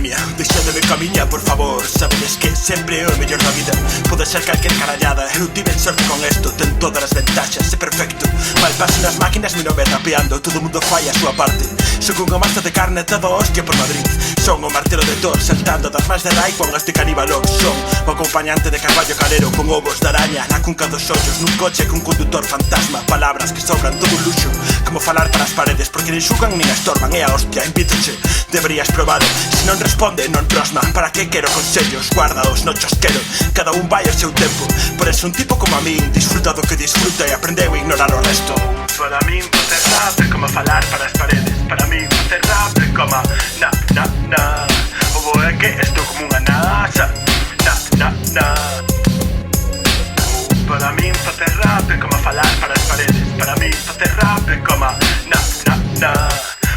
pandemia. Deixademe camiña, por favor. Sabedes que sempre é o mellor da vida. Pode ser calquer carallada, eu tive sorte con esto. Ten todas as ventaxas, é perfecto. Mal pasen as máquinas, mi nome rapeando. Todo mundo fai a súa parte. Son unha masa de carne, todo hostia por Madrid. Son o martelo de Thor, saltando das más de Rai con este caníbalo. Son o acompañante de Carballo Calero, con ovos de araña na cunca dos ollos, nun coche cun conductor fantasma. Palabras que sobran, todo un luxo. Como falar para as paredes, porque nin xugan nin estorban. É a hostia, invítoche, deberías probalo. Se non responde, non prosma. Para que quero consellos? Guardaos, non chosquero. Cada un vai ao seu tempo. Por eso un tipo como a min disfruta do que disfruta e aprendeu a ignorar o resto. Para min facer rap é como falar para as paredes. Para min facer rap é como na, na, na. O bo é que estou como unha nasa. Na, na, na. Para min facer rap é como falar para as paredes. Para min facer rap é como na, na, na.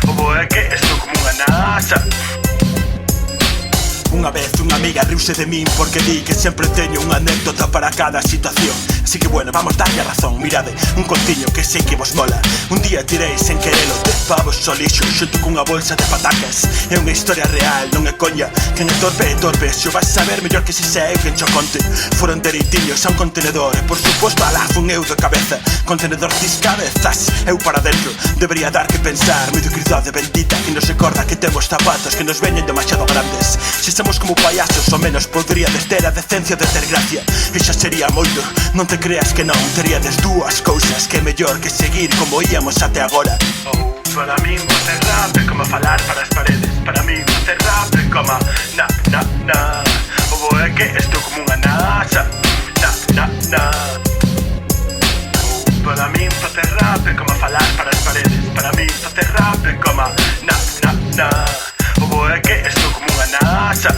O bo é que estou como unha nasa. Unha vez unha amiga riuse de min porque di que sempre teño unha anécdota para cada situación. Así que bueno, vamos darlle a razón. Mirade, un contiño que sei que vos mola. Un día tirei sen querelo 10 pavos ao lixo xunto cunha bolsa de patacas. É unha historia real, non é coña. Quen é torpe, se o vas saber mellor que se sei quen cho conte. Foron dereitiños a un contenedor e por suposto alá fun eu de cabeza. Contenedor cabezas, eu para dentro. Debería dar que pensar, mediocridade bendita que nos recorda que temos zapatos que nos veñen demasiado grandes. Se somos como payasos, ao menos poderíades ter a decencia de ter gracia. E xa sería moito, non te creas que non. Teríades dúas cousas que é mellor que seguir como íamos até agora. Para min facer rap é como falar para as paredes. Para min facer rap é como na, na, na. O bo é que estou como unha nasa. Na, na, na. Para min facer rap é como falar para as paredes. Para min facer rap é como na, na, na. O bo é que estou como unha nasa.